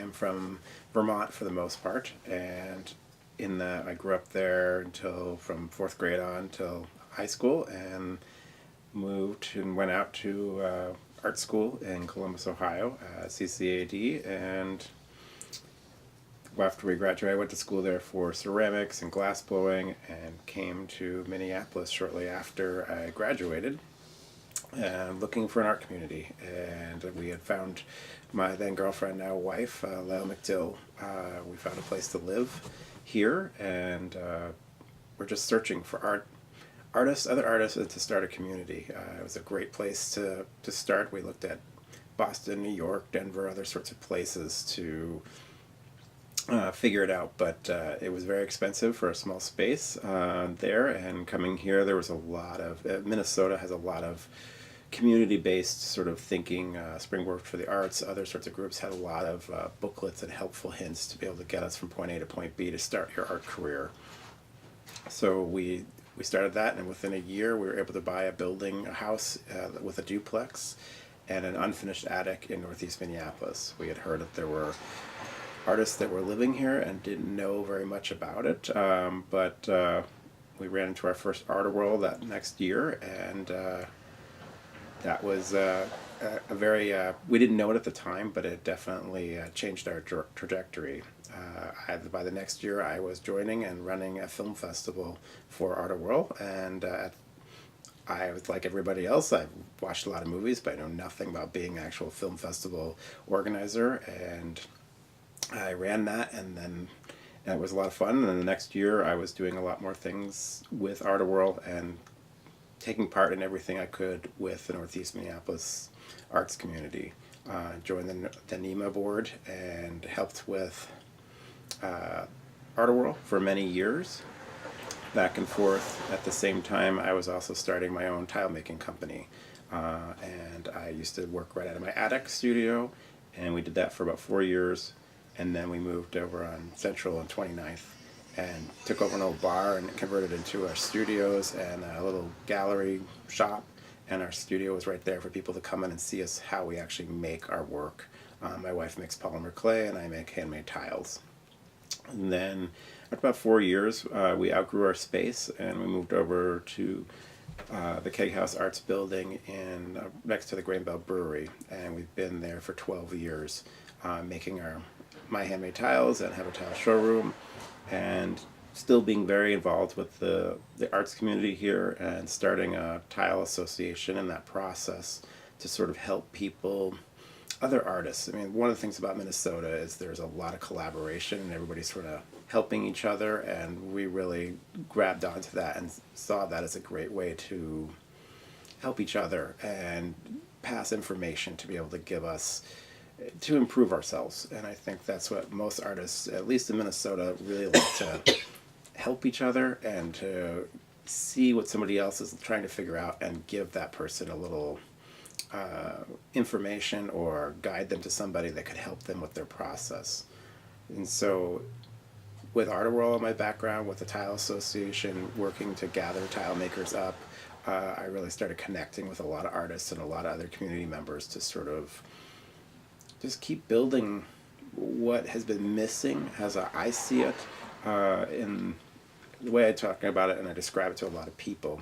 I'm from Vermont for the most part, and in that I grew up there until from fourth grade on till high school, and moved and went out to art school in Columbus, Ohio, CCAD, and after we graduated, I went to school there for ceramics and glass blowing, and came to Minneapolis shortly after I graduated, looking for an art community. And we had found my then girlfriend, now wife, Lyle McDill. We found a place to live here, and we're just searching for other artists, and to start a community. It was a great place to start. We looked at Boston, New York, Denver, other sorts of places to figure it out, but it was very expensive for a small space there. And coming here, there was a lot of Minnesota has a lot of community-based sort of thinking. Springboard for the Arts, other sorts of groups had a lot of booklets and helpful hints to be able to get us from point A to point B to start your art career. So we started that, and within a year, we were able to buy a house with a duplex and an unfinished attic in Northeast Minneapolis. We had heard that there were artists that were living here and didn't know very much about it, but we ran into our first Art World that next year, and that was a very, we didn't know it at the time, but it definitely changed our trajectory. By the next year, I was joining and running a film festival for Art World, and I was like everybody else. I've watched a lot of movies, but I know nothing about being an actual film festival organizer, and I ran that, and it was a lot of fun. And then the next year, I was doing a lot more things with Art World and taking part in everything I could with the Northeast Minneapolis arts community. Joined the NEMA board and helped with Art World for many years, back and forth. At the same time, I was also starting my own tile making company, and I used to work right out of my attic studio, and we did that for about 4 years. And then we moved over on Central and 29th and took over an old bar and converted it into our studios and a little gallery shop. And our studio was right there for people to come in and see us, how we actually make our work. My wife makes polymer clay, and I make handmade tiles. And then after about 4 years, we outgrew our space, and we moved over to the Keg House Arts building next to the Grain Belt Brewery. And we've been there for 12 years, making my handmade tiles and have a tile showroom, and still being very involved with the arts community here, and starting a tile association in that process to sort of help people, other artists. I mean, one of the things about Minnesota is there's a lot of collaboration, and everybody's sort of helping each other, and we really grabbed onto that and saw that as a great way to help each other and pass information to be able to give us, to improve ourselves. And I think that's what most artists, at least in Minnesota, really like to help each other and to see what somebody else is trying to figure out and give that person a little information or guide them to somebody that could help them with their process. And so with Art World, my background with the Tile Association, working to gather tile makers up, I really started connecting with a lot of artists and a lot of other community members to sort of just keep building what has been missing, as I see it, in the way I talk about it and I describe it to a lot of people,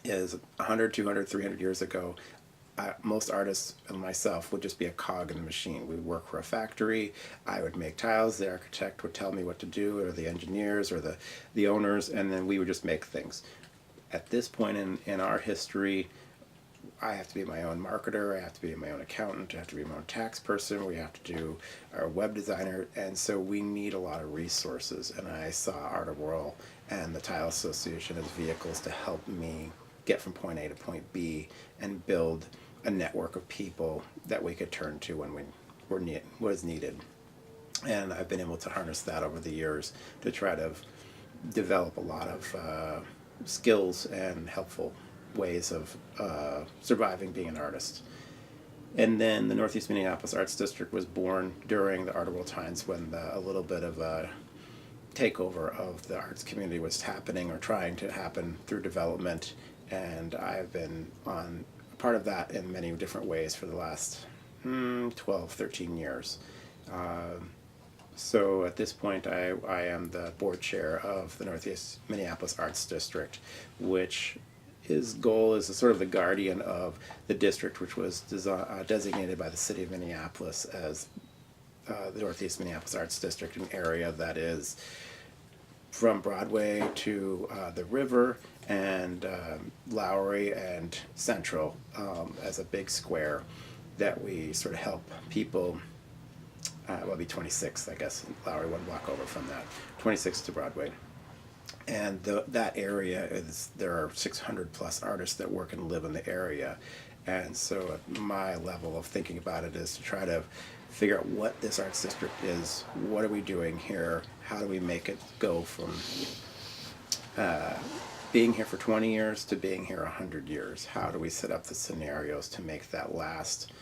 is 100, 200, 300 years ago, most artists and myself would just be a cog in the machine. We would work for a factory, I would make tiles, the architect would tell me what to do, or the engineers, or the owners, and then we would just make things. At this point in our history, I have to be my own marketer, I have to be my own accountant, I have to be my own tax person, we have to do our web designer, and so we need a lot of resources. And I saw Art World and the Tile Association as vehicles to help me get from point A to point B and build a network of people that we could turn to when was needed. And I've been able to harness that over the years to try to develop a lot of skills and helpful ways of surviving being an artist. And then the Northeast Minneapolis Arts District was born during the Art World times, when a little bit of a takeover of the arts community was happening, or trying to happen through development. And I've been on part of that in many different ways for the last 12, 13 years. So at this point, I am the board chair of the Northeast Minneapolis Arts District, which his goal is sort of the guardian of the district, which was designated by the city of Minneapolis as the Northeast Minneapolis Arts District, an area that is from Broadway to the river and Lowry and Central as a big square that we sort of help people. Well, it'll be 26th, I guess. Lowry, one block over from that. 26th to Broadway. And that area is, there are 600 plus artists that work and live in the area. And so at my level of thinking about it is to try to figure out what this arts district is, what are we doing here, how do we make it go from being here for 20 years to being here 100 years? How do we set up the scenarios to make that last?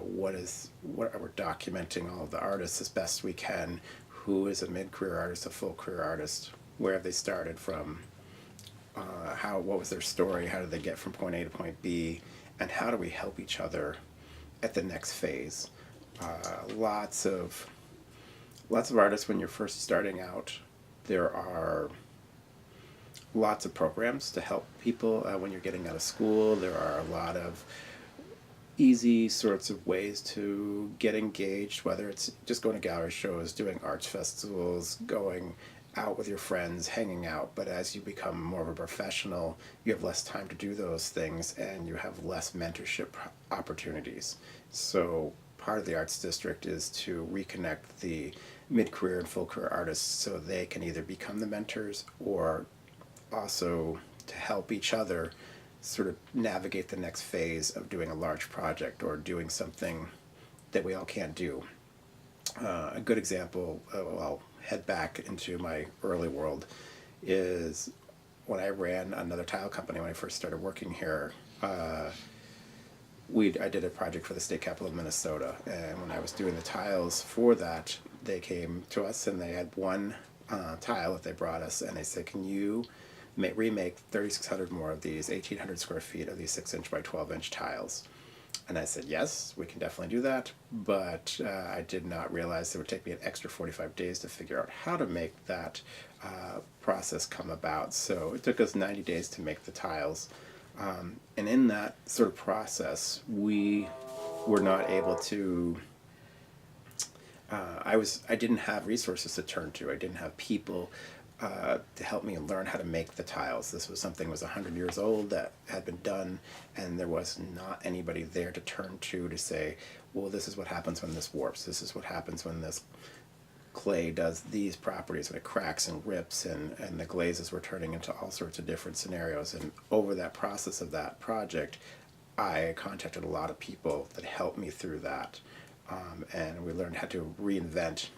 What are we documenting all of the artists as best we can? Who is a mid-career artist, a full career artist? Where have they started from? What was their story? How did they get from point A to point B? And how do we help each other at the next phase? Lots of artists when you're first starting out. There are lots of programs to help people when you're getting out of school. There are a lot of easy sorts of ways to get engaged, whether it's just going to gallery shows, doing arts festivals, going out with your friends, hanging out. But as you become more of a professional, you have less time to do those things and you have less mentorship opportunities. So part of the arts district is to reconnect the mid-career and full career artists so they can either become the mentors or also to help each other sort of navigate the next phase of doing a large project or doing something that we all can't do. A good example, I'll head back into my early world, is when I ran another tile company when I first started working here. I did a project for the state capital of Minnesota, and when I was doing the tiles for that, they came to us and they had one tile that they brought us, and they said, can you remake 3,600 more of these 1,800 square feet of these 6-inch by 12-inch tiles? And I said, yes, we can definitely do that, but I did not realize it would take me an extra 45 days to figure out how to make that process come about. So it took us 90 days to make the tiles. And in that sort of process, we were not able to, I didn't have resources to turn to. I didn't have people to help me learn how to make the tiles. This was something that was 100 years old that had been done, and there was not anybody there to turn to say, well, this is what happens when this warps. This is what happens when this clay does these properties, when it cracks and rips, and the glazes were turning into all sorts of different scenarios. And over that process of that project, I contacted a lot of people that helped me through that. And we learned how to reinvent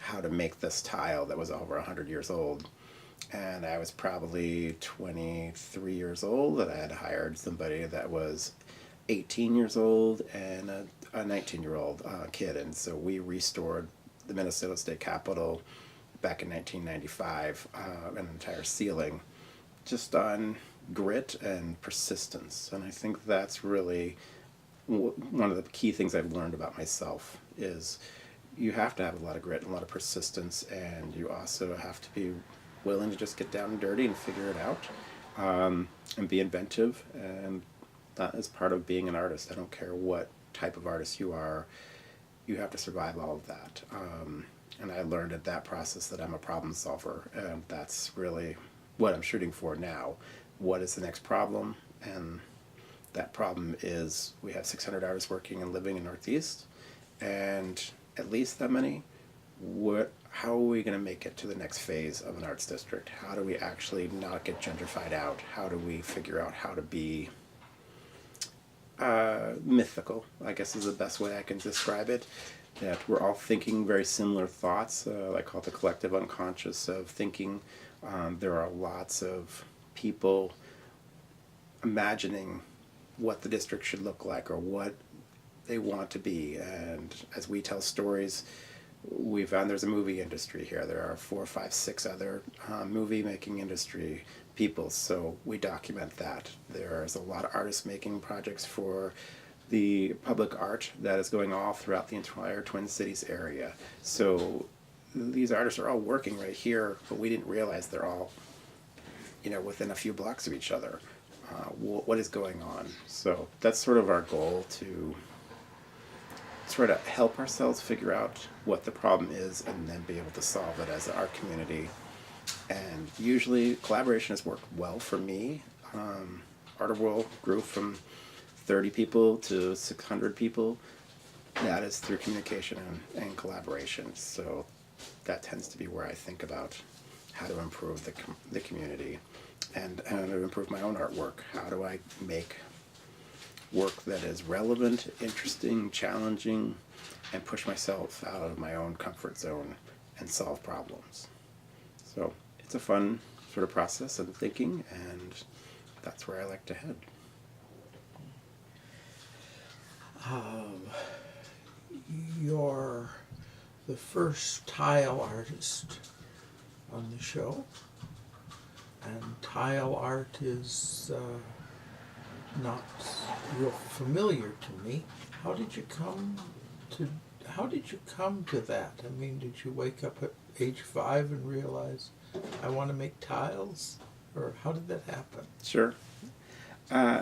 how to make this tile that was over 100 years old. And I was probably 23 years old, and I had hired somebody that was 18 years old and a 19-year-old kid. And so we restored the Minnesota State Capitol back in 1995, an entire ceiling, just on grit and persistence. And I think that's really one of the key things I've learned about myself is you have to have a lot of grit and a lot of persistence, and you also have to be willing to just get down and dirty and figure it out, and be inventive. And that is part of being an artist. I don't care what type of artist you are, you have to survive all of that. And I learned at that process that I'm a problem solver, and that's really what I'm shooting for now. What is the next problem? And that problem is we have 600 artists working and living in Northeast, and at least that many. How are we going to make it to the next phase of an arts district? How do we actually not get gentrified out? How do we figure out how to be mythical, I guess is the best way I can describe it, that we're all thinking very similar thoughts. I call it the collective unconscious of thinking. There are lots of people imagining what the district should look like or what they want to be. And as we tell stories, we found there's a movie industry here. There are 4, 5, 6 other movie making industry people, so we document that. There's a lot of artists making projects for the public art that is going all throughout the entire Twin Cities area. So these artists are all working right here, but we didn't realize they're all, within a few blocks of each other. What is going on? So that's sort of our goal, to sort of help ourselves figure out what the problem is and then be able to solve it as an art community. And usually collaboration has worked well for me. Art World grew from 30 people to 600 people. That is through communication and collaboration. So that tends to be where I think about how to improve the community and how to improve my own artwork. How do I make work that is relevant, interesting, challenging, and push myself out of my own comfort zone and solve problems. So it's a fun sort of process of thinking, and that's where I like to head. You're the first tile artist on the show, and tile art is not real familiar to me. How did you come to that? I mean, did you wake up at age 5 and realize I want to make tiles, or how did that happen? Sure.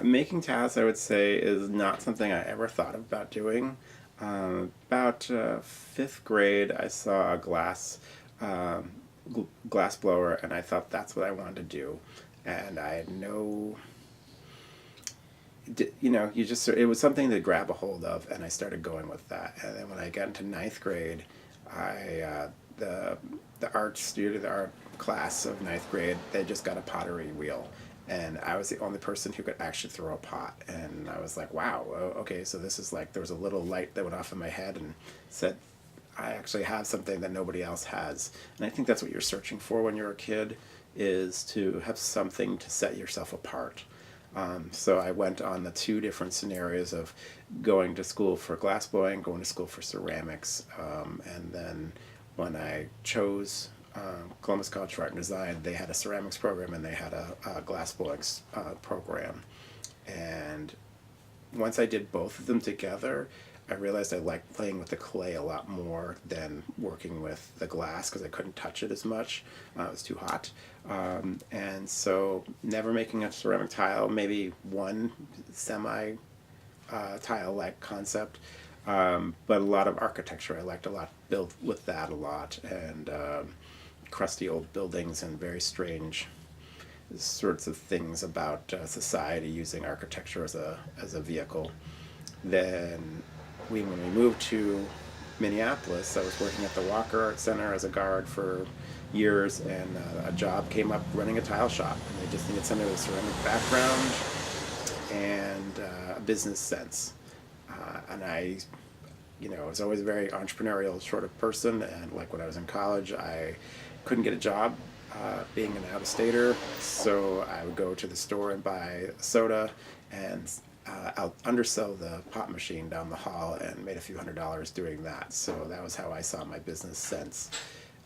Making tiles, I would say, is not something I ever thought about doing. About 5th grade, I saw a glass blower, and I thought that's what I wanted to do. And I had no, it was something to grab a hold of, and I started going with that. And then when I got into 9th grade, the art class of 9th grade, they just got a pottery wheel. And I was the only person who could actually throw a pot. And I was like, wow, okay, so this is like, there was a little light that went off in my head and said, I actually have something that nobody else has. And I think that's what you're searching for when you're a kid, is to have something to set yourself apart. So I went on the 2 different scenarios of going to school for glassblowing, going to school for ceramics, and then when I chose Columbus College for Art and Design, they had a ceramics program and they had a glassblowing program. And once I did both of them together, I realized I liked playing with the clay a lot more than working with the glass, because I couldn't touch it as much. It was too hot. And so never making a ceramic tile, maybe one semi tile-like concept. But a lot of architecture I liked a lot, build with that a lot, and crusty old buildings and very strange sorts of things about society using architecture as a vehicle. Then when we moved to Minneapolis, I was working at the Walker Art Center as a guard for years, and a job came up running a tile shop, and they just needed somebody with a ceramic background and a business sense. And I was always a very entrepreneurial sort of person, and like when I was in college, I couldn't get a job being an out-of-stater, so I would go to the store and buy soda and I'll undersell the pop machine down the hall, and made a few $100s doing that. So that was how I saw my business sense.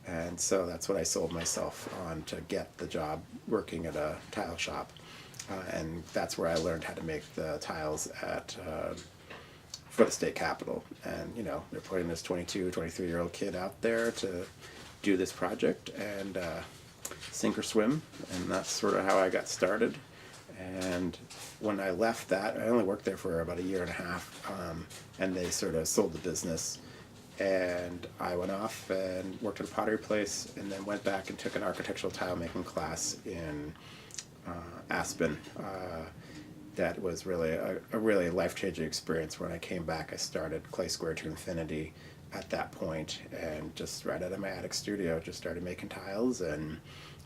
And so that's what I sold myself on to get the job working at a tile shop. And that's where I learned how to make the tiles for the state capitol. And, they're putting this 22, 23-year-old kid out there to do this project and sink or swim. And that's sort of how I got started. And when I left that, I only worked there for about a year and a half, and they sort of sold the business. And I went off and worked at a pottery place, and then went back and took an architectural tile making class in Aspen. That was really a really life-changing experience. When I came back, I started Clay Square to Infinity at that point, and just right out of my attic studio, just started making tiles and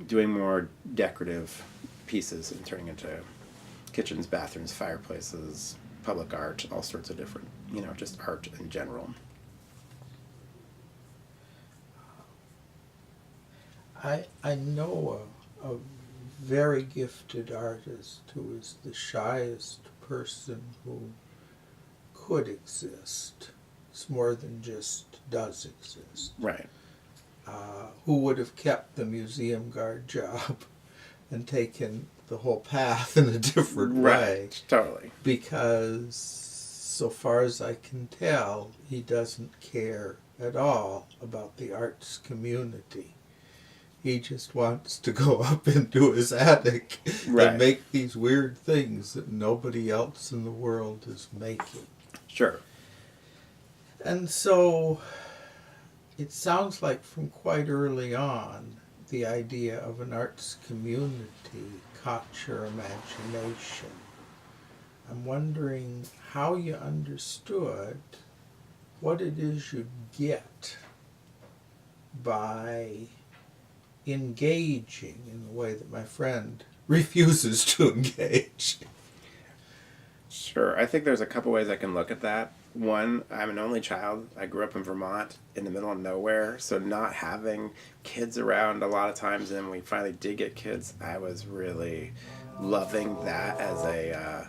doing more decorative pieces and turning into kitchens, bathrooms, fireplaces, public art, all sorts of different, just art in general. I know a very gifted artist who is the shyest person who could exist. It's more than just does exist. Right. Who would have kept the museum guard job and taken the whole path in a different way. Right, totally. Because so far as I can tell, he doesn't care at all about the arts community. He just wants to go up into his attic Right. and make these weird things that nobody else in the world is making. Sure. And so it sounds like from quite early on, the idea of an arts community caught your imagination. I'm wondering how you understood what it is you get by engaging in the way that my friend refuses to engage. Sure. I think there's a couple ways I can look at that. One, I'm an only child. I grew up in Vermont in the middle of nowhere, so not having kids around a lot of times, and when we finally did get kids, I was really loving that as a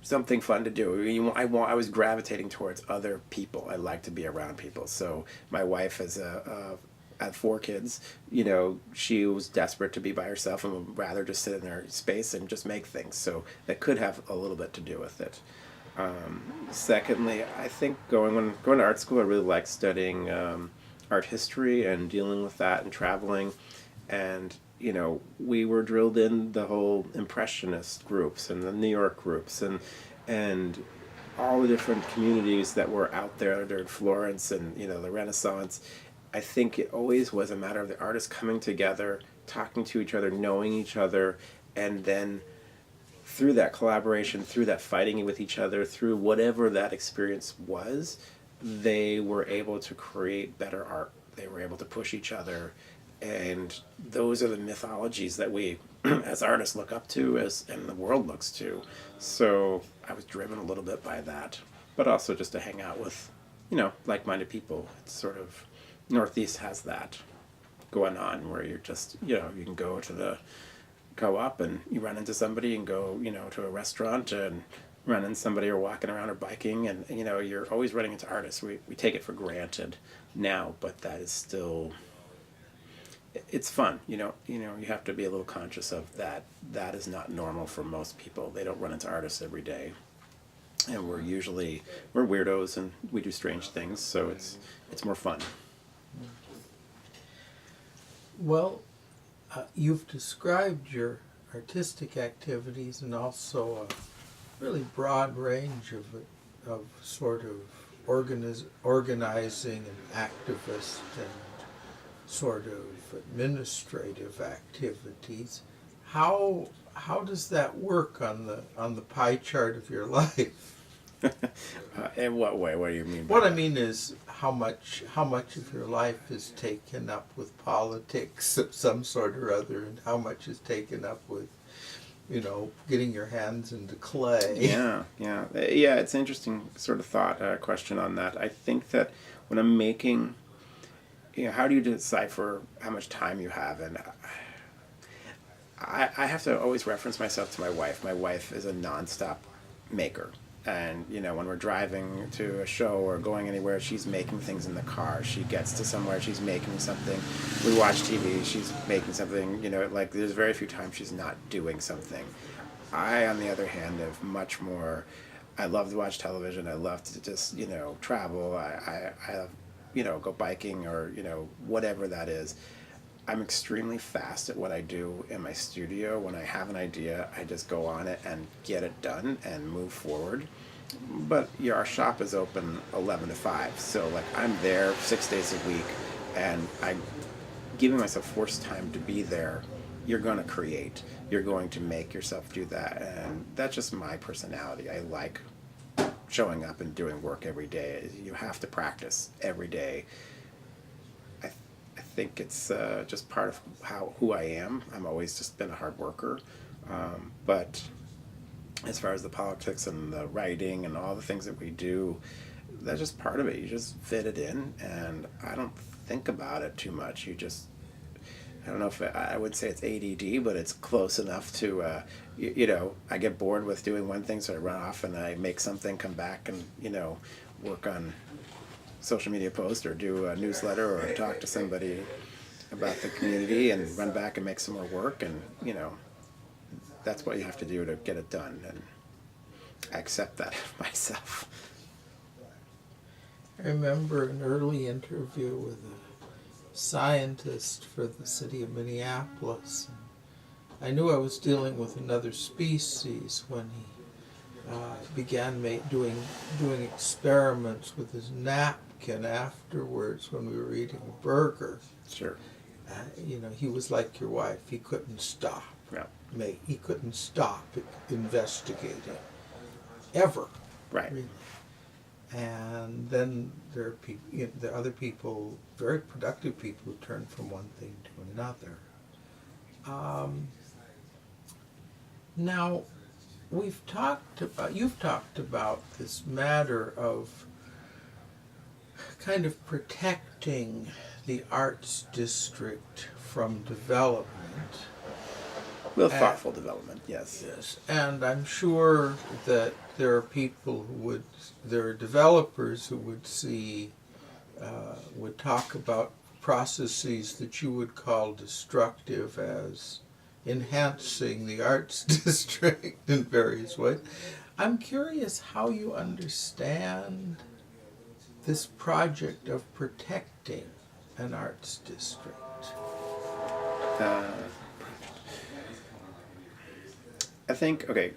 something fun to do. I was gravitating towards other people. I like to be around people. So my wife had 4 kids. She was desperate to be by herself and would rather just sit in her space and just make things. So that could have a little bit to do with it. Secondly, I think going to art school, I really liked studying art history and dealing with that and traveling. And we were drilled in the whole impressionist groups and the New York groups and all the different communities that were out there during Florence and the Renaissance. I think it always was a matter of the artists coming together, talking to each other, knowing each other, and then through that collaboration, through that fighting with each other, through whatever that experience was, they were able to create better art. They were able to push each other. And those are the mythologies that we, as artists, look up to, and the world looks to. So I was driven a little bit by that, but also just to hang out with, like-minded people. It's sort of, Northeast has that going on where you're just, you can go up and you run into somebody and go, to a restaurant and run into somebody or walking around or biking, and you're always running into artists. We take it for granted now, but that is still. It's fun, you have to be a little conscious of that. That is not normal for most people. They don't run into artists every day. And we're weirdos and we do strange things, so it's more fun. Well, you've described your artistic activities and also a really broad range of sort of organizing and activist and sort of administrative activities. How does that work on the pie chart of your life? In what way? What do you mean by What that? I mean is how much of your life is taken up with politics of some sort or other, and how much is taken up with getting your hands into clay. Yeah. It's an interesting sort of question on that. I think that when I'm making, how do you decipher how much time you have? And I have to always reference myself to my wife. My wife is a nonstop maker. And, when we're driving to a show or going anywhere, she's making things in the car. She gets to somewhere, she's making something. We watch TV, she's making something. There's very few times she's not doing something. I, on the other hand, have much more. I love to watch television. I love to just, travel. I go biking or, whatever that is. I'm extremely fast at what I do in my studio. When I have an idea, I just go on it and get it done and move forward. But our shop is open 11 to 5, so I'm there 6 days a week, and I'm giving myself forced time to be there. You're going to create. You're going to make yourself do that, and that's just my personality. I like showing up and doing work every day. You have to practice every day. I think it's just part of who I am. I'm always just been a hard worker, but as far as the politics and the writing and all the things that we do, that's just part of it. You just fit it in, and I don't think about it too much. I don't know if I would say it's ADD, but it's close enough to, I get bored with doing one thing, so I run off and I make something, come back and, work on social media post or do a newsletter or talk to somebody about the community and run back and make some more work, and that's what you have to do to get it done. And I accept that myself. I remember an early interview with a scientist for the city of Minneapolis. I knew I was dealing with another species when he began doing experiments with his napkin afterwards when we were eating a burger. Sure. He was like your wife. He couldn't stop. Yeah. He couldn't stop investigating ever. Right. Really. And then there are people, there are other people, very productive people, who turn from one thing to another. Now, you've talked about this matter of kind of protecting the arts district from development. Well, thoughtful development, yes. Yes, and I'm sure that there are developers who would talk about processes that you would call destructive as enhancing the arts district in various ways. I'm curious how you understand this project of protecting an arts district. I think it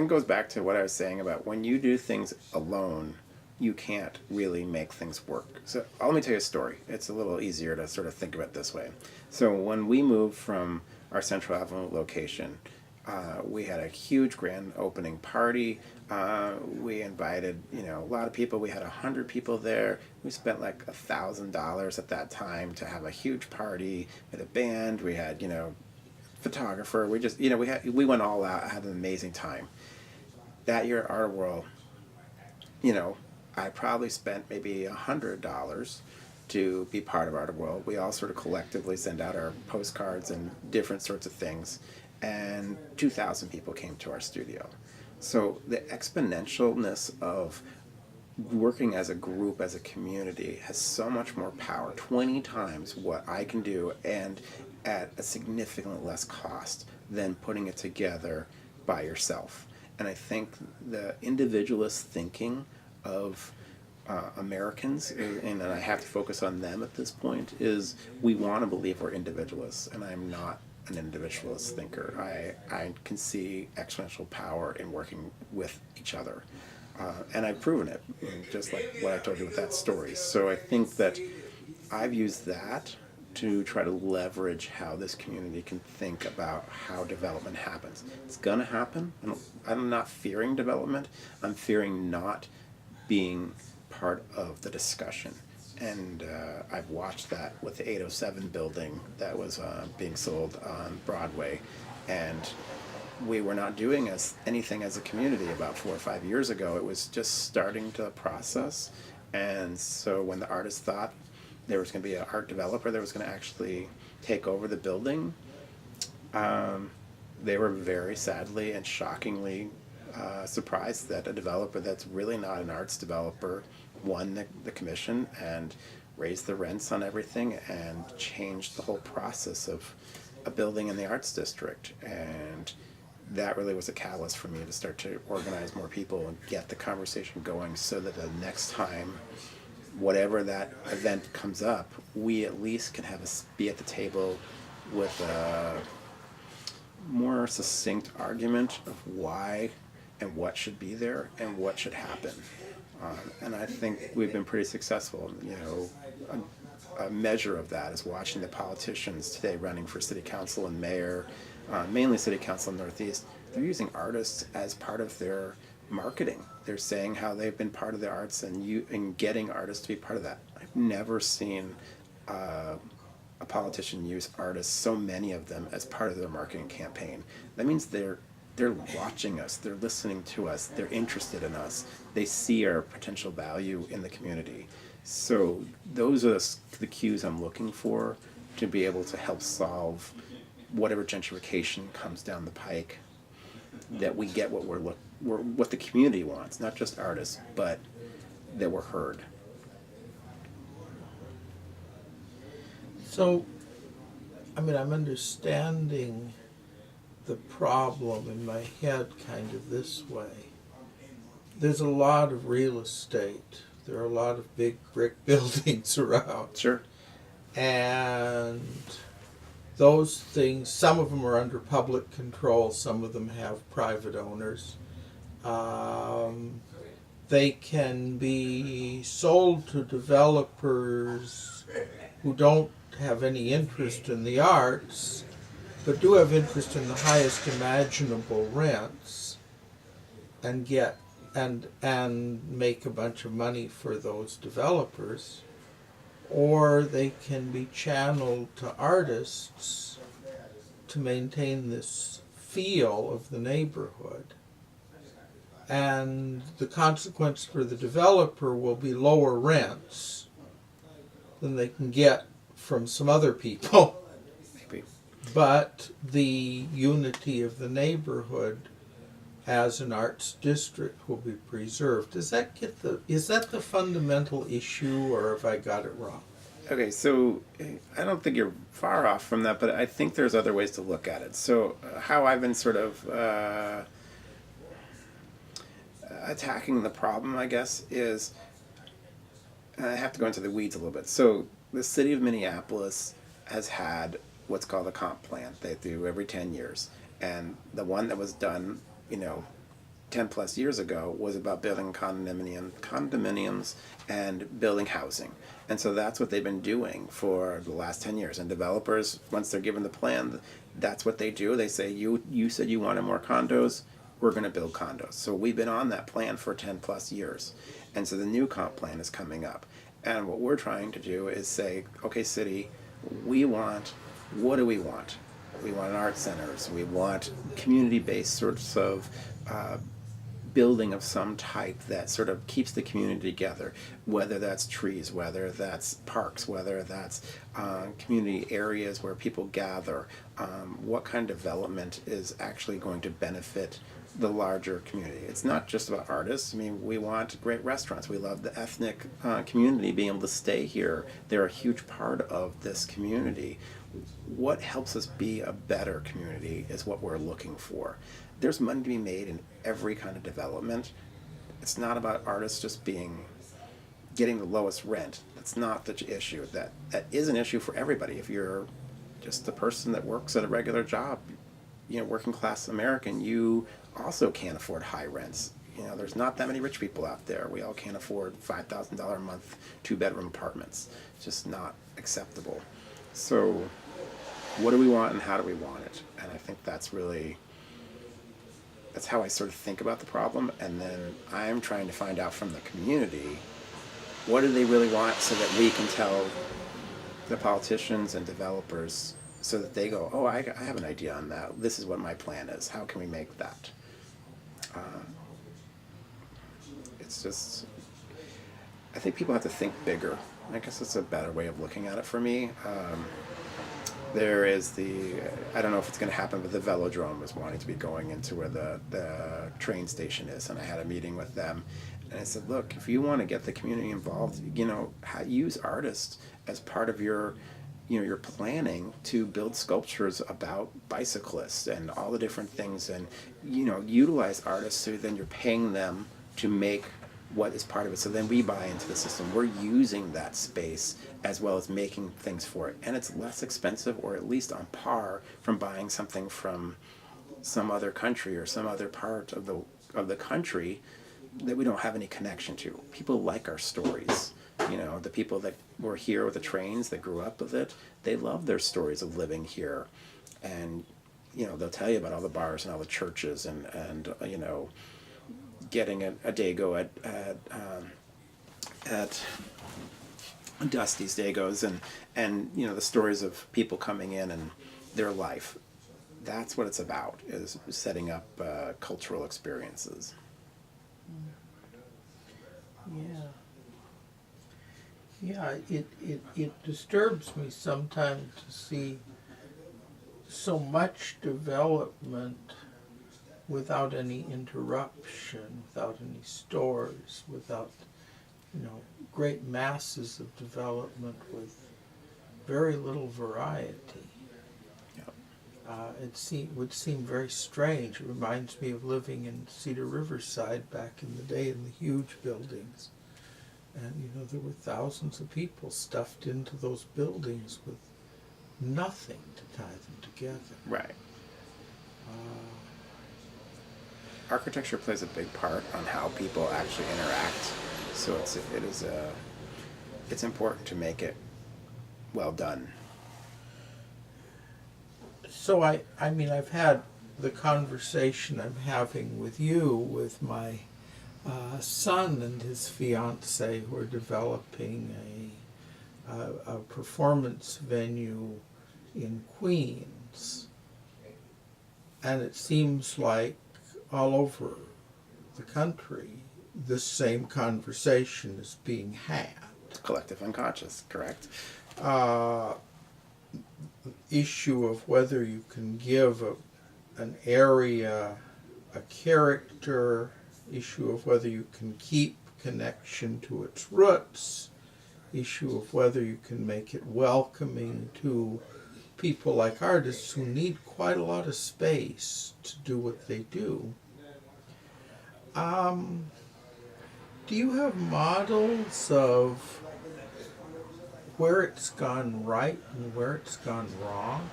goes back to what I was saying about when you do things alone, you can't really make things work. So let me tell you a story. It's a little easier to sort of think of it this way. So when we moved from our Central Avenue location, we had a huge grand opening party. We invited, a lot of people. We had 100 people there. We spent like $1,000 at that time to have a huge party with a band. We had, photographer. We just, we went all out. Had an amazing time. That year at Art World, I probably spent maybe $100 to be part of Art World. We all sort of collectively send out our postcards and different sorts of things, and 2,000 people came to our studio. So the exponentialness of working as a group, as a community, has so much more power, 20 times what I can do, and at a significantly less cost than putting it together by yourself. And I think the individualist thinking of Americans, and I have to focus on them at this point, is we want to believe we're individualists, and I'm not an individualist thinker. I can see exponential power in working with each other. And I've proven it, just like what I told you with that story. So I think that I've used that to try to leverage how this community can think about how development happens. It's going to happen. I'm not fearing development. I'm fearing not being part of the discussion. And I've watched that with the 807 building that was being sold on Broadway. And we were not doing anything as a community about 4 or 5 years ago. It was just starting to process. And so when the artists thought there was going to be an art developer that was going to actually take over the building, they were very sadly and shockingly surprised that a developer that's really not an arts developer won the commission and raised the rents on everything and changed the whole process of a building in the arts district. And that really was a catalyst for me to start to organize more people and get the conversation going, so that the next time whatever that event comes up, we at least can be at the table with a more succinct argument of why and what should be there and what should happen. And I think we've been pretty successful. A measure of that is watching the politicians today running for city council and mayor, mainly city council in Northeast. They're using artists as part of their marketing. They're saying how they've been part of the arts and getting artists to be part of that. I've never seen a politician use artists, so many of them, as part of their marketing campaign. That means they're watching us, they're listening to us, they're interested in us, they see our potential value in the community. So those are the cues I'm looking for to be able to help solve whatever gentrification comes down the pike, that we get what the community wants, not just artists, but that we're heard. So, I'm understanding the problem in my head kind of this way. there's a lot of real estate. There are a lot of big brick buildings around. Sure. And those things, some of them are under public control, some of them have private owners. They can be sold to developers who don't have any interest in the arts, but do have interest in the highest imaginable rents, and get and make a bunch of money for those developers. Or they can be channeled to artists to maintain this feel of the neighborhood. And the consequence for the developer will be lower rents than they can get from some other people. Maybe. But the unity of the neighborhood as an arts district will be preserved. Is that the fundamental issue, or have I got it wrong? Okay, so I don't think you're far off from that, but I think there's other ways to look at it. So how I've been sort of attacking the problem, I guess, is, I have to go into the weeds a little bit. So the city of Minneapolis has had what's called a comp plan they do every 10 years. And the one that was done, 10 plus years ago was about building condominiums and building housing. And so that's what they've been doing for the last 10 years. And developers, once they're given the plan, that's what they do. They say, you said you wanted more condos, we're going to build condos. So we've been on that plan for 10 plus years. And so the new comp plan is coming up. And what we're trying to do is say, okay, city, what do we want? We want art centers. We want community-based sorts of building of some type that sort of keeps the community together, whether that's trees, whether that's parks, whether that's community areas where people gather. What kind of development is actually going to benefit the larger community? It's not just about artists. I mean, we want great restaurants. We love the ethnic community being able to stay here. They're a huge part of this community. What helps us be a better community is what we're looking for. There's money to be made in every kind of development. It's not about artists just getting the lowest rent. That's not the issue. That is an issue for everybody. If you're just a person that works at a regular job, working class American, you also can't afford high rents. There's not that many rich people out there. We all can't afford $5,000 a month 2-bedroom apartments. It's just not acceptable. So what do we want and how do we want it? And I think that's how I sort of think about the problem. And then I'm trying to find out from the community, what do they really want, so that we can tell the politicians and developers, so that they go, oh, I have an idea on that. This is what my plan is. How can we make that? It's just, I think people have to think bigger. I guess it's a better way of looking at it for me. There is I don't know if it's going to happen, but the velodrome is wanting to be going into where the train station is. And I had a meeting with them. And I said, look, if you want to get the community involved, use artists as part of your planning to build sculptures about bicyclists and all the different things, and, utilize artists, so then you're paying them to make what is part of it. So then we buy into the system. We're using that space as well as making things for it. And it's less expensive, or at least on par, from buying something from some other country or some other part of the country that we don't have any connection to. People like our stories. The people that were here with the trains, that grew up with it, they love their stories of living here. And, they'll tell you about all the bars and all the churches and getting a Dago at Dusty's Dagos, and the stories of people coming in and their life. That's what it's about, is setting up cultural experiences. Yeah, it disturbs me sometimes to see so much development without any interruption, without any stores, without, great masses of development with very little variety. Yep. would seem very strange. It reminds me of living in Cedar Riverside back in the day in the huge buildings. And, there were thousands of people stuffed into those buildings with nothing to tie them together. Right. Architecture plays a big part on how people actually interact. So it's important to make it well done. So I've had the conversation I'm having with you with my son and his fiance who are developing a performance venue in Queens, and it seems like all over the country this same conversation is being had. Collective unconscious, correct? Issue of whether you can give an area a character, issue of whether you can keep connection to its roots, issue of whether you can make it welcoming to people like artists who need quite a lot of space to do what they do. Do you have models of where it's gone right and where it's gone wrong?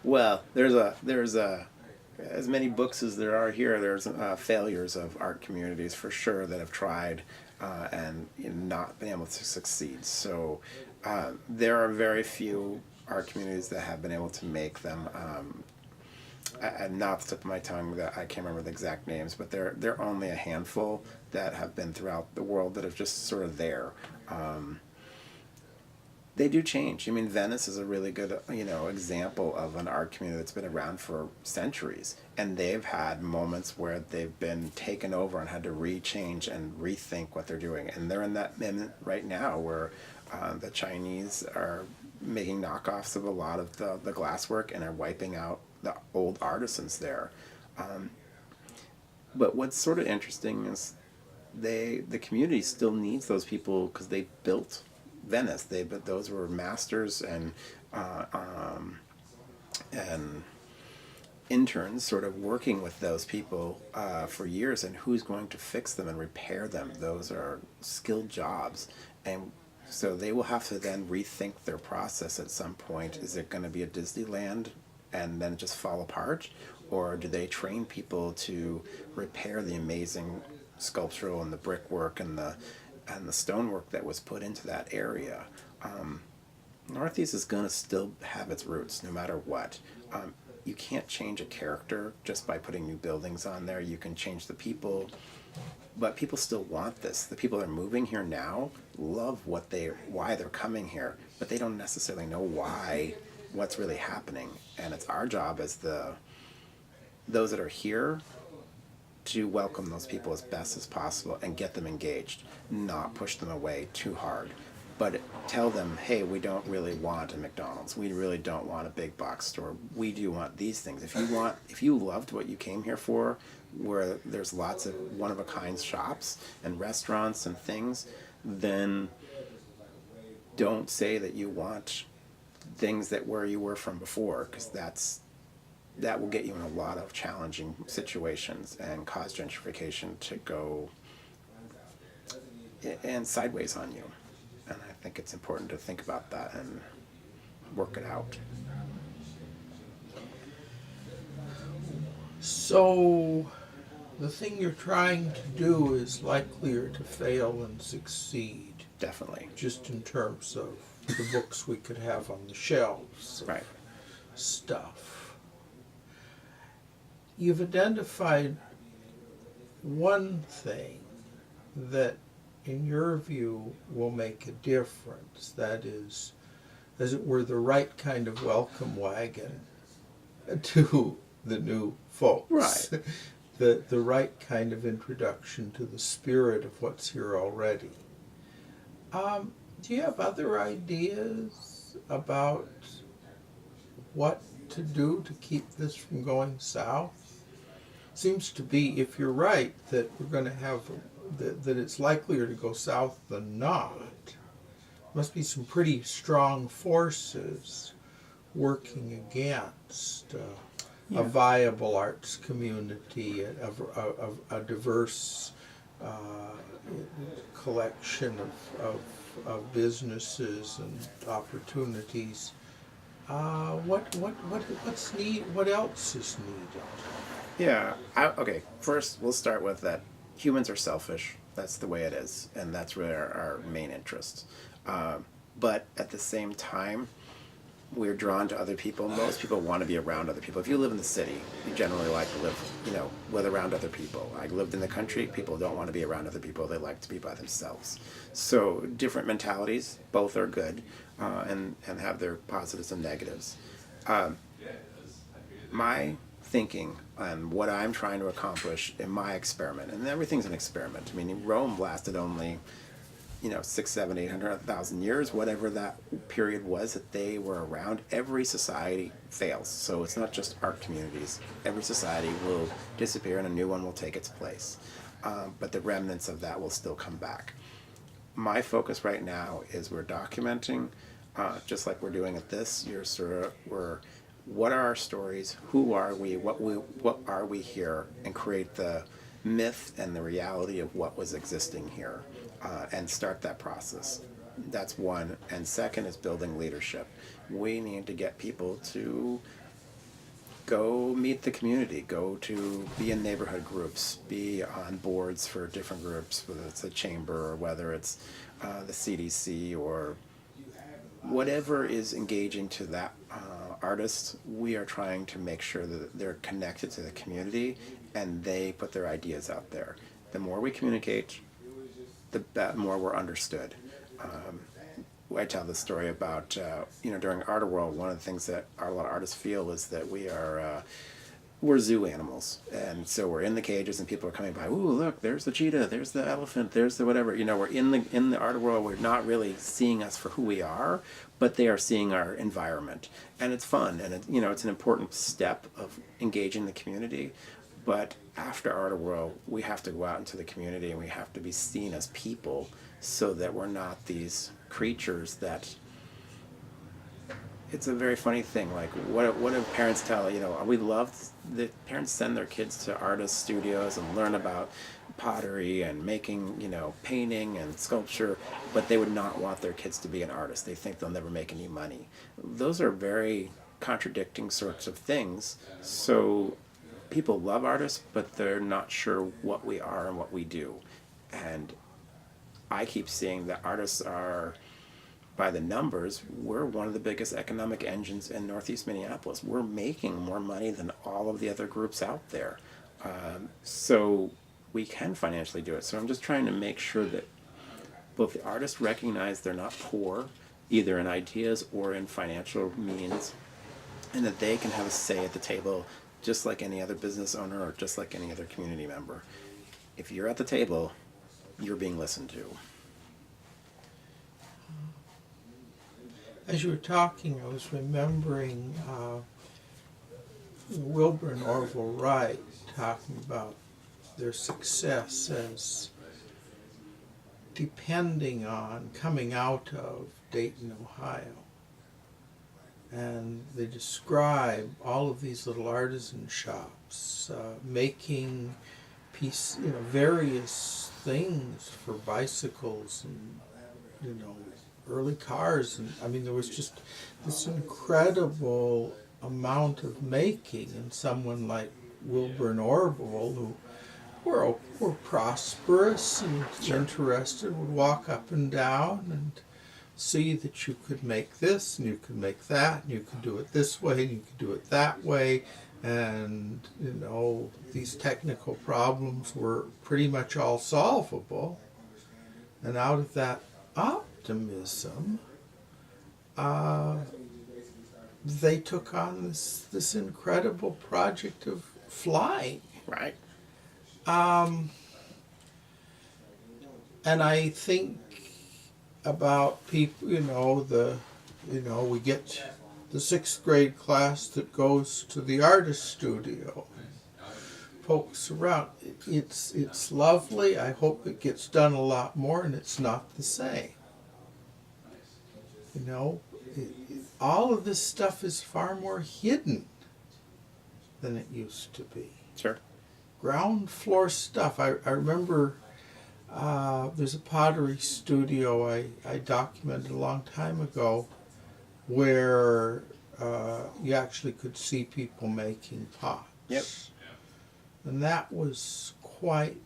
Well, there's as many books as there are here. There's failures of art communities for sure that have tried and not been able to succeed. So there are very few art communities that have been able to make them. Not off the tip of my tongue, that I can't remember the exact names, but there are only a handful that have been throughout the world that are just sort of there. They do change. I mean, Venice is a really good, example of an art community that's been around for centuries, and they've had moments where they've been taken over and had to rechange and rethink what they're doing. And they're in that moment right now where the Chinese are making knockoffs of a lot of the glasswork and are wiping out the old artisans there. But what's sort of interesting is the community still needs those people because they built Venice. But those were masters and interns sort of working with those people for years, and who's going to fix them and repair them? Those are skilled jobs, and so they will have to then rethink their process at some point. Is it going to be a Disneyland and then just fall apart, or do they train people to repair the amazing sculptural and the brickwork and the stonework that was put into that area? Northeast is going to still have its roots no matter what. You can't change a character just by putting new buildings on there. You can change the people, but people still want this. The people that are moving here now love why they're coming here, but they don't necessarily know what's really happening. And it's our job as those that are here to welcome those people as best as possible and get them engaged, not push them away too hard, but tell them, hey, we don't really want a McDonald's. We really don't want a big box store. We do want these things. If you loved what you came here for, where there's lots of one-of-a-kind shops and restaurants and things, then don't say that you want things that where you were from before, because that will get you in a lot of challenging situations and cause gentrification to go and sideways on you. And I think it's important to think about that and work it out. So the thing you're trying to do is likelier to fail and succeed. Definitely. Just in terms of the books we could have on the shelves. Right. Stuff. You've identified one thing that, in your view, will make a difference. That is, as it were, the right kind of welcome wagon to the new folks. Right. The right kind of introduction to the spirit of what's here already. Do you have other ideas about what to do to keep this from going south? Seems to be, if you're right, that we're going to have that it's likelier to go south than not. Must be some pretty strong forces working against Yeah. a viable arts community, a diverse collection of businesses and opportunities. What's need? What else is needed? Yeah. Okay. First, we'll start with that. Humans are selfish. That's the way it is, and that's really our main interest. But at the same time, we're drawn to other people. Most people want to be around other people. If you live in the city, you generally like to live, with around other people. I lived in the country. People don't want to be around other people. They like to be by themselves. So different mentalities. Both are good, and have their positives and negatives. My thinking and what I'm trying to accomplish in my experiment, and everything's an experiment. I mean, Rome lasted only, 6, 7, 800,000 years, whatever that period was that they were around. Every society fails. So it's not just art communities. Every society will disappear and a new one will take its place. But the remnants of that will still come back. My focus right now is we're documenting, just like we're doing at this year, what are our stories, who are we, what are we here, and create the myth and the reality of what was existing here, and start that process. That's one. And second is building leadership. We need to get people to go meet the community, go to be in neighborhood groups, be on boards for different groups, whether it's a chamber or whether it's the CDC or whatever is engaging to that artist. We are trying to make sure that they're connected to the community and they put their ideas out there. The more we communicate, the more we're understood. I tell the story about, during Art World, one of the things that a lot of artists feel is that we're zoo animals. And so we're in the cages and people are coming by, ooh, look, there's the cheetah, there's the elephant, there's the whatever. We're in the art world. We're not really seeing us for who we are, but they are seeing our environment. And it's fun, and it's an important step of engaging the community. But after Art World, we have to go out into the community and we have to be seen as people so that we're not these creatures that... It's a very funny thing. Like, what do parents tell? We love the parents send their kids to artist studios and learn about pottery and making, painting and sculpture, but they would not want their kids to be an artist. They think they'll never make any money. Those are very contradicting sorts of things. So people love artists, but they're not sure what we are and what we do. And I keep seeing that artists are... by the numbers, we're one of the biggest economic engines in Northeast Minneapolis. We're making more money than all of the other groups out there. So we can financially do it. So I'm just trying to make sure that both the artists recognize they're not poor, either in ideas or in financial means, and that they can have a say at the table just like any other business owner or just like any other community member. If you're at the table, you're being listened to. As you were talking, I was remembering Wilbur and Orville Wright talking about their success as depending on coming out of Dayton, Ohio. And they describe all of these little artisan shops making various things for bicycles and early cars, and there was just this incredible amount of making, and someone like Wilbur and Orville, who were prosperous and interested, would walk up and down and see that you could make this and you could make that and you could do it this way and you could do it that way, and these technical problems were pretty much all solvable. And out of that optimism, they took on this incredible project of flying. Right. And I think about people, we get the 6th grade class that goes to the artist studio. Folks around, it's lovely. I hope it gets done a lot more, and it's not the same. all of this stuff is far more hidden than it used to be. Sure. Ground floor stuff. I remember there's a pottery studio I documented a long time ago where you actually could see people making pots. Yep. And that was quite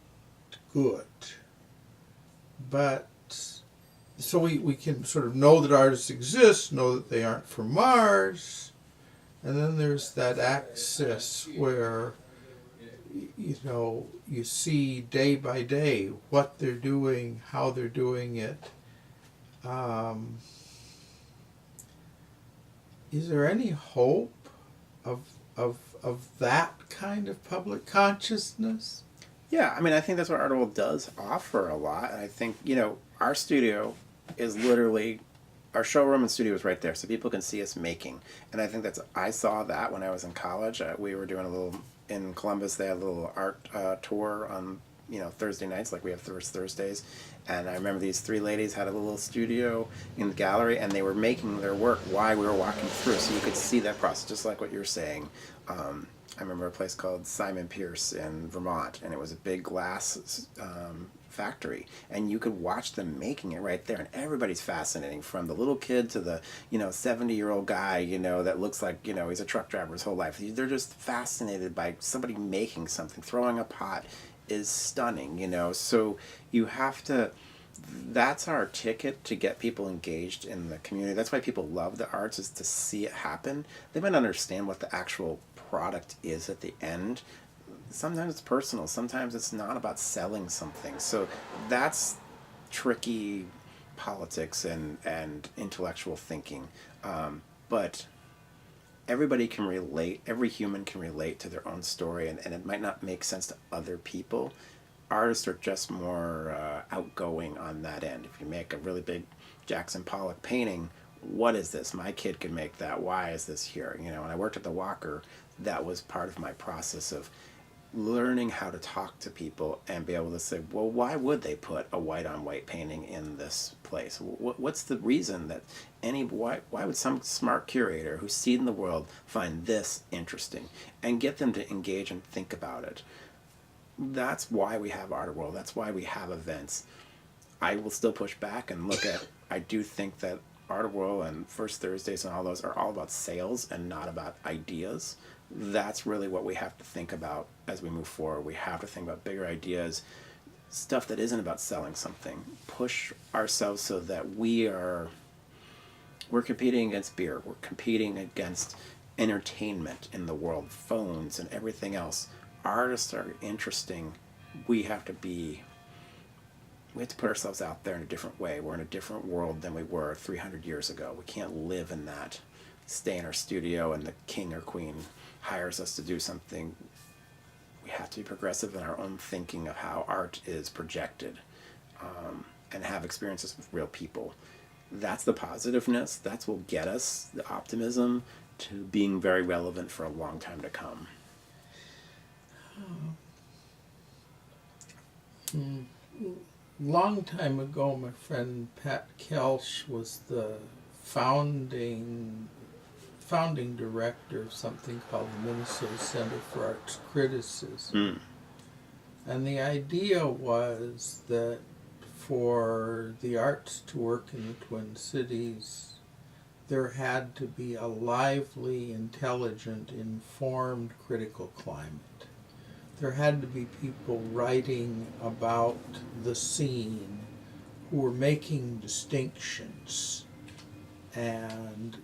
good. But so we can sort of know that artists exist, know that they aren't from Mars, and then there's that axis where you see day by day what they're doing, how they're doing it. Is there any hope of that kind of public consciousness? Yeah, I mean, I think that's what Art World does offer a lot. I think, our studio is literally, our showroom and studio is right there, so people can see us making. And I think I saw that when I was in college. We were doing in Columbus, they had a little art tour on, Thursday nights, like we have Thursdays. And I remember these three ladies had a little studio in the gallery, and they were making their work while we were walking through, so you could see that process, just like what you're saying. I remember a place called Simon Pierce in Vermont, and it was a big glass factory, and you could watch them making it right there, and everybody's fascinating, from the little kid to the 70-year-old guy that looks like he's a truck driver his whole life. They're just fascinated by somebody making something. Throwing a pot is stunning, so you have to, that's our ticket to get people engaged in the community. That's why people love the arts, is to see it happen. They might understand what the actual product is at the end. Sometimes it's personal, sometimes it's not about selling something. So that's tricky politics and intellectual thinking. But everybody can relate, every human can relate to their own story, and it might not make sense to other people. Artists are just more outgoing on that end. If you make a really big Jackson Pollock painting, what is this? My kid can make that. Why is this here? When I worked at the Walker, that was part of my process of learning how to talk to people and be able to say, well, why would they put a white on white painting in this place? What's the reason that why would some smart curator who's seen the world find this interesting, and get them to engage and think about it? That's why we have Art World. That's why we have events. I will still push back and look at, I do think that Art World and First Thursdays and all those are all about sales and not about ideas. That's really what we have to think about as we move forward. We have to think about bigger ideas, stuff that isn't about selling something. Push ourselves so that we're competing against beer. We're competing against entertainment in the world, phones and everything else. Artists are interesting. We have to put ourselves out there in a different way. We're in a different world than we were 300 years ago. We can't live in that, stay in our studio and the king or queen hires us to do something. We have to be progressive in our own thinking of how art is projected, and have experiences with real people. That's the positiveness. That's what will get us the optimism to being very relevant for a long time to come. Long time ago, my friend Pat Kelsch was the founding director of something called the Minnesota Center for Arts Criticism. And the idea was that for the arts to work in the Twin Cities, there had to be a lively, intelligent, informed critical climate. There had to be people writing about the scene who were making distinctions and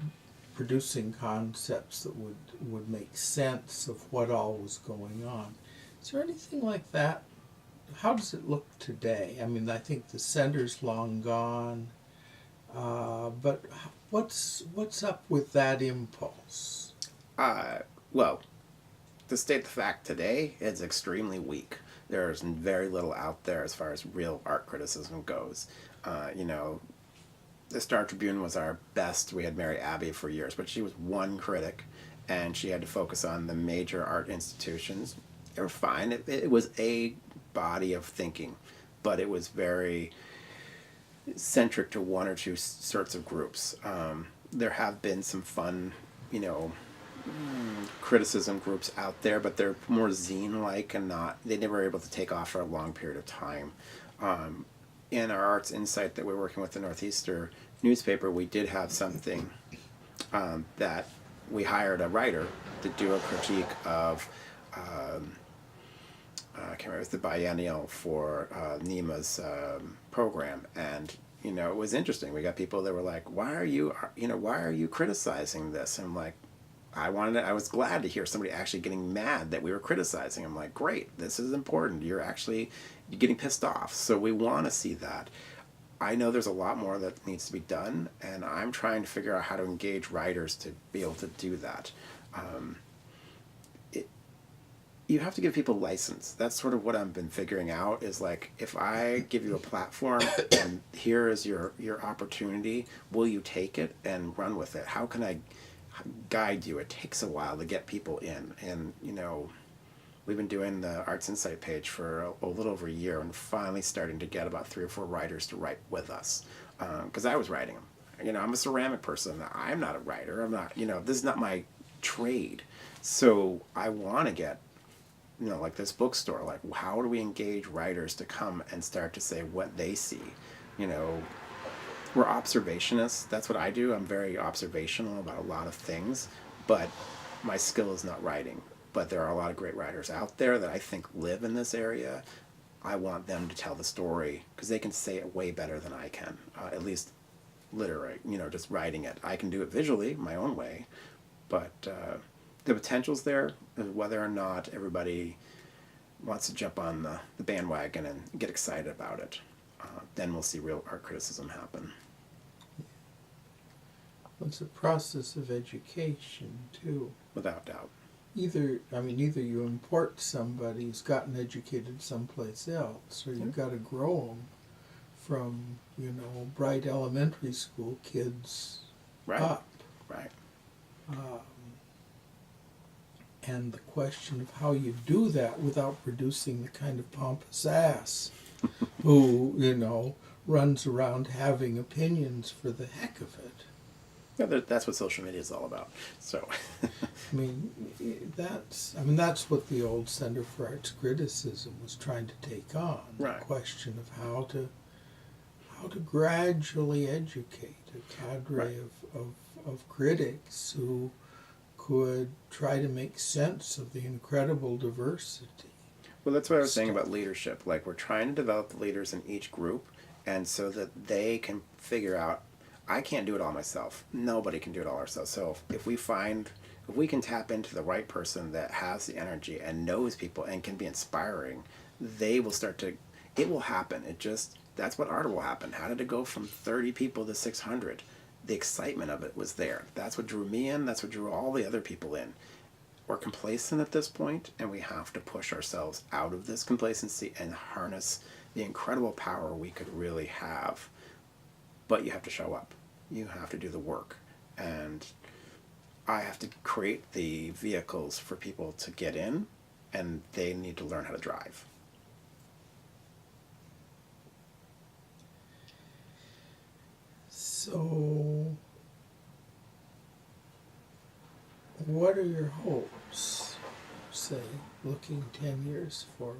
producing concepts that would make sense of what all was going on. Is there anything like that? How does it look today? I mean, I think the center's long gone, but what's up with that impulse? Well, to state the fact today, it's extremely weak. There's very little out there as far as real art criticism goes. The Star Tribune was our best. We had Mary Abbey for years, but she was one critic, and she had to focus on the major art institutions. They were fine. It was a body of thinking, but it was very centric to one or two sorts of groups. there have been some fun, criticism groups out there, but they're more zine-like and not. They never were able to take off for a long period of time. In our Arts Insight that we're working with the Northeaster newspaper, we did have something that we hired a writer to do a critique of. I can't remember, it was the biennial for NEMA's program, and it was interesting. We got people that were like, "Why are you criticizing this?" And I'm like, I was glad to hear somebody actually getting mad that we were criticizing. I'm like, great, this is important. You're getting pissed off. So we want to see that. I know there's a lot more that needs to be done, and I'm trying to figure out how to engage writers to be able to do that. You have to give people license. That's sort of what I've been figuring out, is like, if I give you a platform and here is your opportunity, will you take it and run with it? How can I guide you? It takes a while to get people in. And, we've been doing the Arts Insight page for a little over a year, and finally starting to get about 3 or 4 writers to write with us. Because I was writing them. I'm a ceramic person. I'm not a writer. I'm not, this is not my trade. So I want to get, like this bookstore, like, how do we engage writers to come and start to say what they see? We're observationists. That's what I do. I'm very observational about a lot of things, but my skill is not writing. But there are a lot of great writers out there that I think live in this area. I want them to tell the story because they can say it way better than I can, at least literary, just writing it. I can do it visually, my own way, but the potential's there. Whether or not everybody wants to jump on the bandwagon and get excited about it, then we'll see real art criticism happen. It's a process of education too. Without doubt. Either you import somebody who's gotten educated someplace else, or you've got to grow them from, bright elementary school kids up. Right. And the question of how you do that without producing the kind of pompous ass who, runs around having opinions for the heck of it. Yeah, that's what social media is all about. So, that's what the old Center for Arts Criticism was trying to take on. Right. The question of how to gradually educate a cadre of critics who could try to make sense of the incredible diversity. Well, that's what I was saying about leadership. Like, we're trying to develop the leaders in each group, and so that they can figure out, I can't do it all myself. Nobody can do it all ourselves. So if we can tap into the right person that has the energy and knows people and can be inspiring, they will it will happen. That's what art will happen. How did it go from 30 people to 600? The excitement of it was there. That's what drew me in. That's what drew all the other people in. We're complacent at this point, and we have to push ourselves out of this complacency and harness the incredible power we could really have. But you have to show up. You have to do the work. And I have to create the vehicles for people to get in, and they need to learn how to drive. So, what are your hopes, say, looking 10 years forward?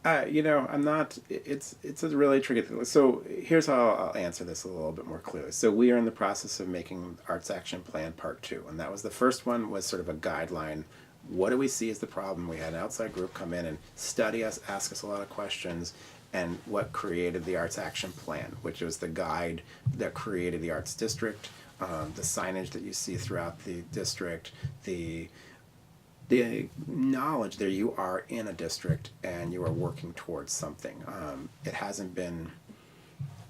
I'm not, it's a really tricky thing. So here's how I'll answer this a little bit more clearly. So we are in the process of making Arts Action Plan Part 2, and that was the first one, was sort of a guideline. What do we see as the problem? We had an outside group come in and study us, ask us a lot of questions, and what created the Arts Action Plan, which was the guide that created the Arts District, the signage that you see throughout the district, the knowledge that you are in a district and you are working towards something. It hasn't been,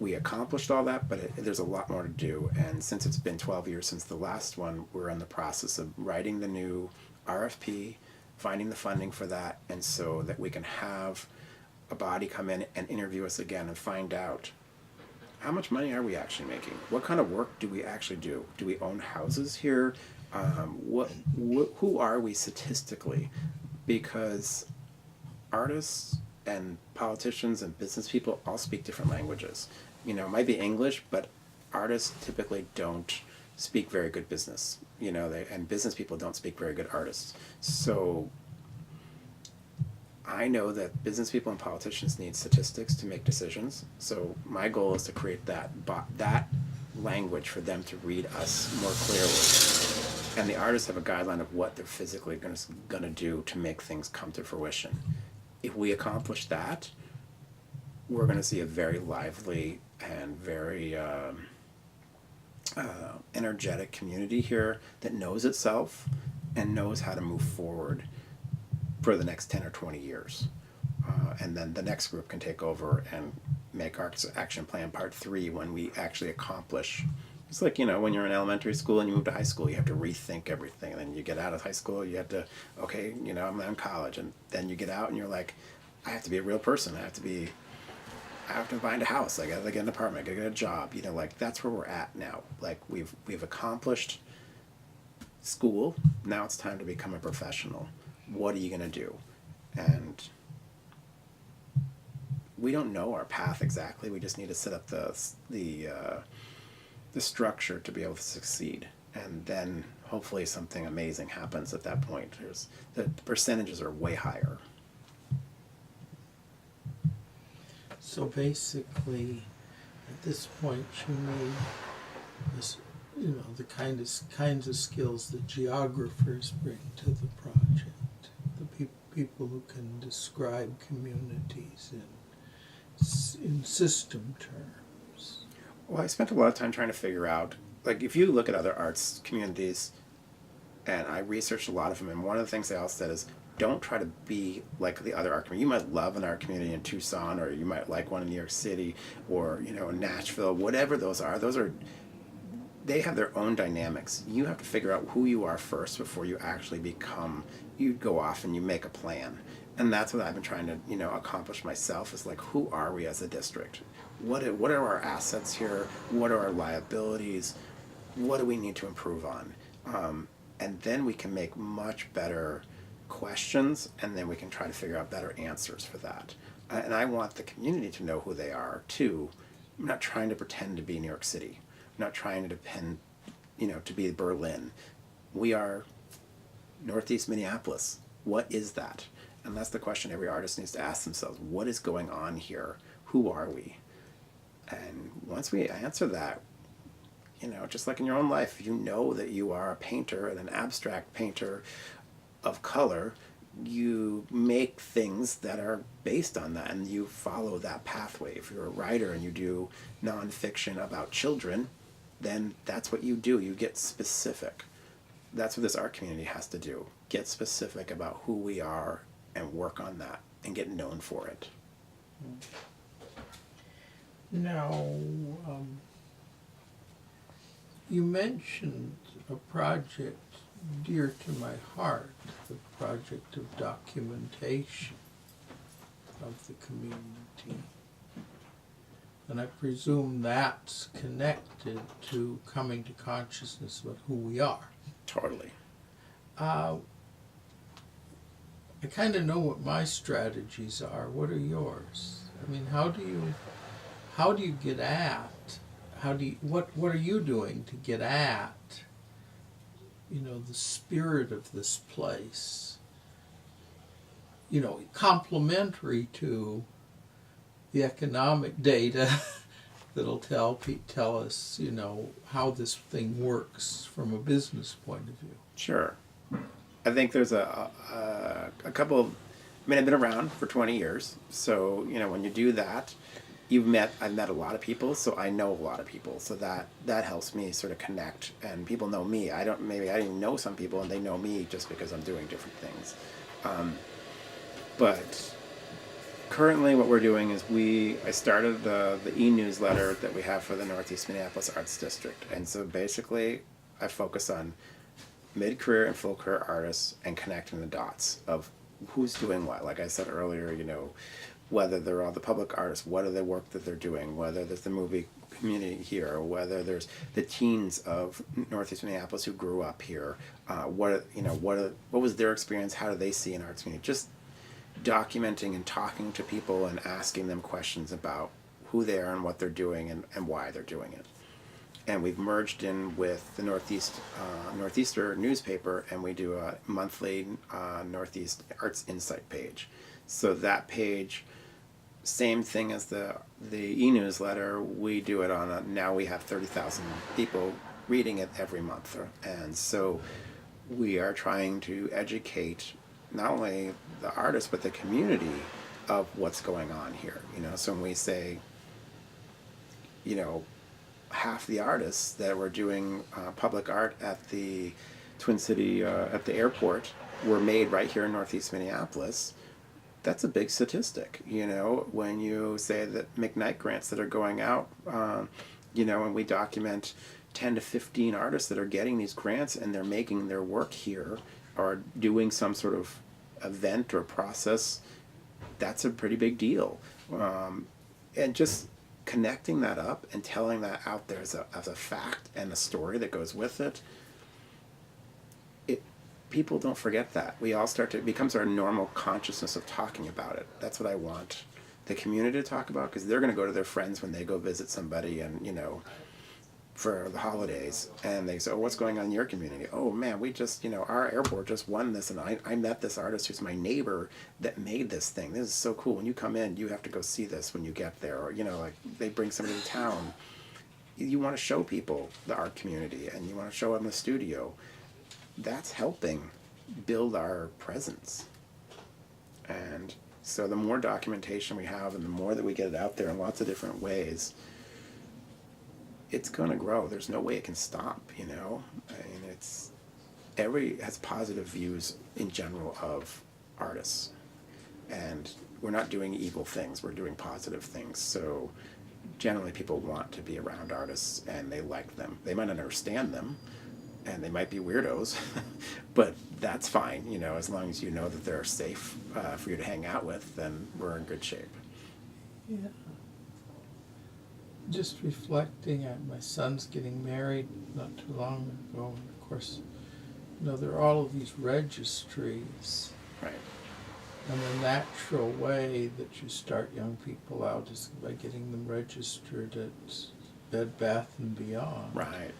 we accomplished all that, but there's a lot more to do. And since it's been 12 years since the last one, we're in the process of writing the new RFP, finding the funding for that, and so that we can have a body come in and interview us again and find out, how much money are we actually making? What kind of work do we actually do? Do we own houses here? Who are we statistically? Because artists and politicians and business people all speak different languages. You know, it might be English, but artists typically don't speak very good business. You know, and business people don't speak very good artists. So I know that business people and politicians need statistics to make decisions. So my goal is to create that language for them to read us more clearly. And the artists have a guideline of what they're physically going to do to make things come to fruition. If we accomplish that, we're going to see a very lively and very energetic community here that knows itself and knows how to move forward for the next 10 or 20 years. And then the next group can take over and make Arts Action Plan Part 3 when we actually accomplish. It's like, you know, when you're in elementary school and you move to high school, you have to rethink everything. And then you get out of high school, you have to, okay, you know, I'm in college. And then you get out and you're like, I have to be a real person. I have to find a house. I gotta get an apartment. I gotta get a job. You know, like that's where we're at now. Like we've accomplished school. Now it's time to become a professional. What are you gonna do? And we don't know our path exactly. We just need to set up the structure to be able to succeed. And then hopefully something amazing happens at that point. The percentages are way higher. So basically, at this point, you need this, you know, the kinds of skills that geographers bring to the project. The people who can describe communities in system terms. Well, I spent a lot of time trying to figure out, like, if you look at other arts communities, and I researched a lot of them, and one of the things they all said is, don't try to be like the other art community. You might love an art community in Tucson, or you might like one in New York City, or, you know, in Nashville, whatever those are. They have their own dynamics. You have to figure out who you are first before you actually you go off and you make a plan. And that's what I've been trying to, you know, accomplish myself, is like, who are we as a district? What are our assets here? What are our liabilities? What do we need to improve on? And then we can make much better questions, and then we can try to figure out better answers for that. And I want the community to know who they are too. I'm not trying to pretend to be New York City. I'm not trying to depend, you know, to be Berlin. We are Northeast Minneapolis. What is that? And that's the question every artist needs to ask themselves. What is going on here? Who are we? And once we answer that, you know, just like in your own life, you know that you are a painter and an abstract painter of color. You make things that are based on that, and you follow that pathway. If you're a writer and you do nonfiction about children, then that's what you do. You get specific. That's what this art community has to do. Get specific about who we are and work on that and get known for it. Now, you mentioned a project dear to my heart, the project of documentation of the community. And I presume that's connected to coming to consciousness about who we are. Totally. I kind of know what my strategies are. What are yours? I mean, how do you get at, what are you doing to get at, you know, the spirit of this place, you know, complementary to the economic data that'll tell us, you know, how this thing works from a business point of view. Sure. I think there's a couple of, I mean, I've been around for 20 years, so, you know, when you do that, I've met a lot of people, so I know a lot of people, so that helps me sort of connect, and people know me. I didn't know some people, and they know me just because I'm doing different things. But currently what we're doing is I started the e-newsletter that we have for the Northeast Minneapolis Arts District, and so basically I focus on mid-career and full-career artists and connecting the dots of who's doing what. Like I said earlier, you know, whether they're all the public artists, what are the work that they're doing, whether there's the movie community here, or whether there's the teens of Northeast Minneapolis who grew up here, what was their experience, how do they see an arts community, just documenting and talking to people and asking them questions about who they are and what they're doing and why they're doing it. And we've merged in with the Northeaster newspaper, and we do a monthly Northeast Arts Insight page. So that page, same thing as the e-newsletter, we do it on a, now we have 30,000 people reading it every month. And so we are trying to educate not only the artists but the community of what's going on here. So when we say, half the artists that were doing public art at the Twin City at the airport were made right here in Northeast Minneapolis. That's a big statistic, when you say that McKnight grants that are going out, and we document 10 to 15 artists that are getting these grants and they're making their work here or doing some sort of event or process. That's a pretty big deal. And just connecting that up and telling that out there as a fact and a story that goes with it, people don't forget that. We all it becomes our normal consciousness of talking about it. That's what I want the community to talk about, because they're going to go to their friends when they go visit somebody and, for the holidays, and they say, oh, what's going on in your community? Oh man, we just, our airport just won this, and I met this artist who's my neighbor that made this thing. This is so cool. When you come in, you have to go see this when you get there. Or, like they bring somebody to town. You want to show people the art community, and you want to show them the studio. That's helping build our presence. And so the more documentation we have and the more that we get it out there in lots of different ways, it's going to grow. There's no way it can stop, I mean, has positive views in general of artists. And we're not doing evil things, we're doing positive things. So generally people want to be around artists and they like them. They might not understand them and they might be weirdos, but that's fine, as long as you know that they're safe for you to hang out with, then we're in good shape. Yeah. Just reflecting on my son's getting married not too long ago, and of course, there are all of these registries. Right. And the natural way that you start young people out is by getting them registered at Bed Bath and Beyond. Right.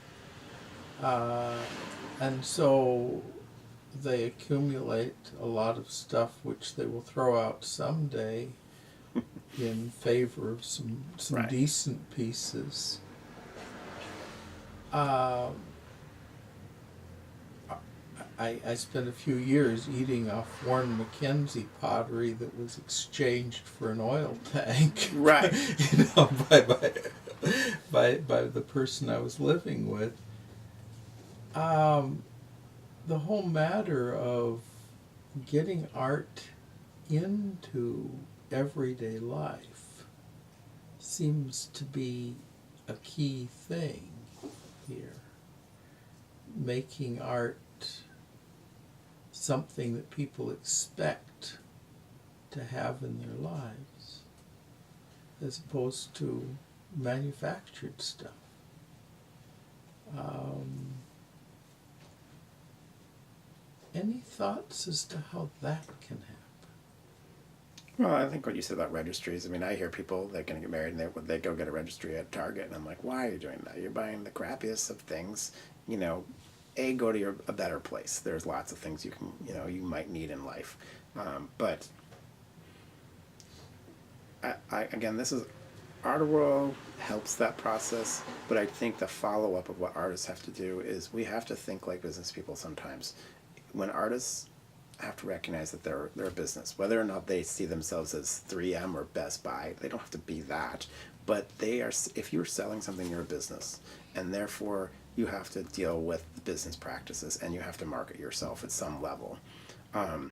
And so they accumulate a lot of stuff which they will throw out someday in favor of some right. decent pieces. I spent a few years eating off Warren McKenzie pottery that was exchanged for an oil tank. Right. By the person I was living with. The whole matter of getting art into everyday life seems to be a key thing here. Making art something that people expect to have in their lives, as opposed to manufactured stuff. Any thoughts as to how that can happen? Well, I think what you said about registries, I mean, I hear people, they're going to get married and they go get a registry at Target, and I'm like, why are you doing that? You're buying the crappiest of things, go to a better place. There's lots of things you can, you might need in life. But again, this is, Art World helps that process, but I think the follow-up of what artists have to do is we have to think like business people sometimes. When artists have to recognize that they're a business, whether or not they see themselves as 3M or Best Buy, they don't have to be that, but they are. If you're selling something, you're a business, and therefore you have to deal with the business practices and you have to market yourself at some level.